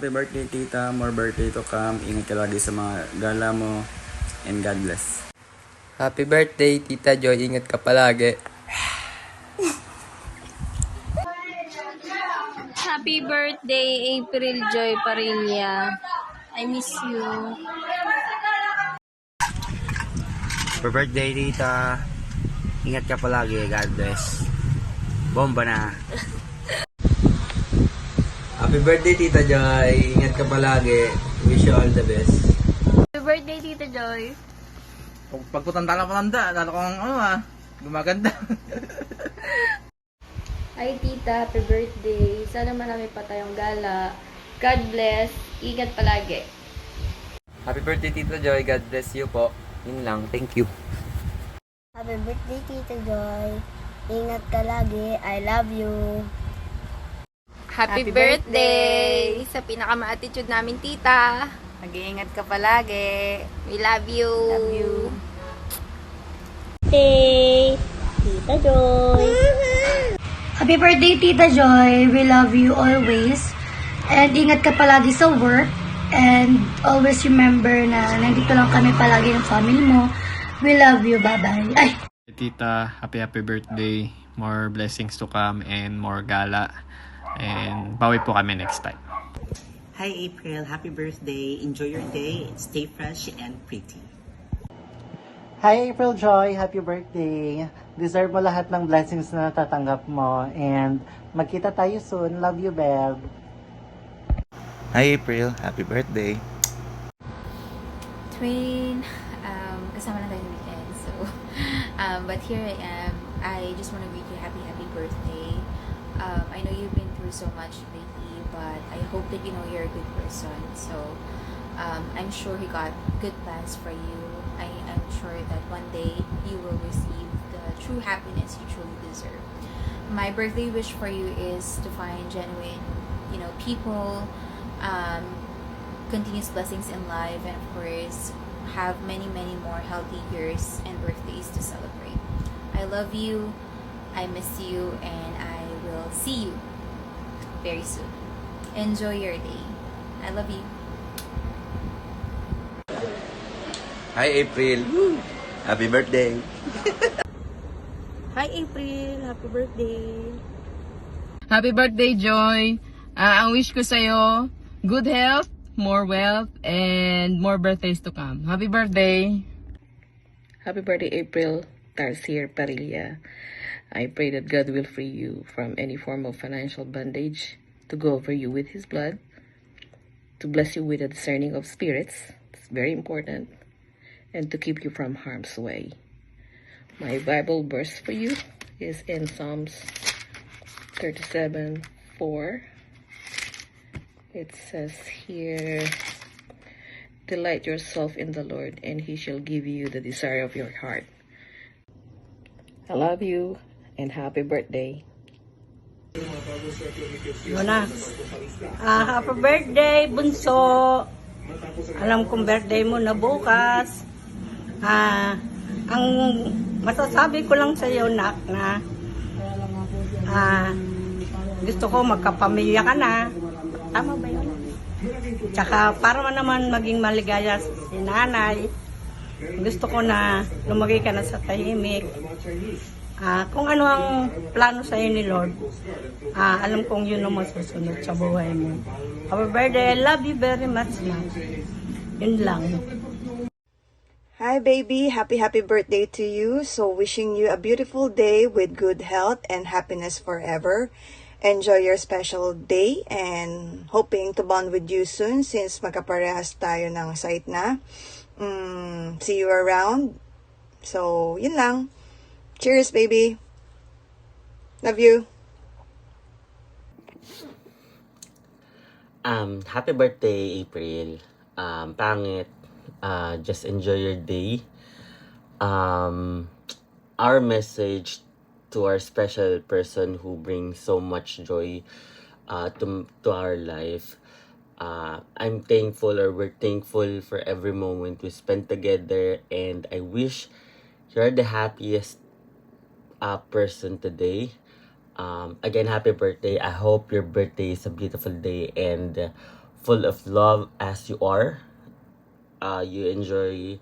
happy birthday tita. More birthday to come. Ingat ka lagi sa mga gala mo. And God bless. Happy birthday, Tita Joy. Ingat ka palagi. Happy birthday, April Joy Parilla. I miss you. Happy birthday tita. Ingat ka palagi. God bless. Bomba na. Happy birthday, Tita Joy. Ingat ka palagi. Wish you all the best. Happy birthday, Tita Joy. Pagputanda lang matanda, lalo kong gumaganda. Hi, Tita. Happy birthday. Sana marami pa tayong gala. God bless. Ingat palagi. Happy birthday, Tita Joy. God bless you po. Yun lang. Thank you. Happy birthday, Tita Joy. Ingat ka lagi. I love you. Happy birthday sa pinaka-ma-attitude namin, Tita. Mag-iingat ka palagi. We love you. Love you. Hey, Tita Joy. Happy birthday, Tita Joy. We love you always. And ingat ka palagi sa work. And always remember na nandito lang kami palagi ng family mo. We love you. Bye-bye. Ay! Tita, happy birthday. More blessings to come and more gala. And bawi po kami next time. Hi April, happy birthday. Enjoy your day. Stay fresh and pretty. Hi April Joy, happy birthday. Deserve mo lahat ng blessings na natatanggap mo. And magkita tayo soon. Love you, Bev. Hi April, happy birthday. Twin, kasama lang tayo ng weekend. So, but here I am. I just want to greet you happy birthday. I know you've been through so much lately, but I hope that you know you're a good person. So, I'm sure he got good plans for you. I'm sure that one day you will receive the true happiness you truly deserve. My birthday wish for you is to find genuine, people, continuous blessings in life, and of course, have many more healthy years and birthdays to celebrate. I love you, I miss you, and I will see you very soon. Enjoy your day. I love you. Hi April, woo! Happy birthday. Hi April, happy birthday. Happy birthday, Joy. Ang wish ko sa'yo, good health, more wealth, and more birthdays to come. Happy birthday. Happy birthday, April. Tarsier Parilla. I pray that God will free you from any form of financial bondage, to go over you with His blood, to bless you with a discerning of spirits. It's very important. And to keep you from harm's way. My Bible verse for you is in Psalms 37:4. It says here, delight yourself in the Lord, and He shall give you the desire of your heart. I love you, and happy birthday. Happy birthday, Bunso. Alam kong birthday mo na bukas. Ang masasabi ko lang sa iyo, Nak, na gusto ko magkapamilya ka na. Tama ba yun? Tsaka para naman maging maligaya si nanay, gusto ko na lumagay ka na sa tahimik. Kung ano ang plano sa iyo ni Lord, alam kong yun ang masusunod sa buhay mo. Happy birthday. I love you very much, Nak. Yun lang. Hi baby, happy birthday to you. So wishing you a beautiful day with good health and happiness forever. Enjoy your special day and hoping to bond with you soon since magkaparehas tayo ng site na. See you around. So, yun lang. Cheers baby. Love you. Happy birthday, April. Pangit. Just enjoy your day. Our message to our special person who brings so much joy to our life. I'm thankful, or we're thankful for every moment we spent together, and I wish you're the happiest person today. Again, happy birthday. I hope your birthday is a beautiful day and full of love as you are. You enjoy,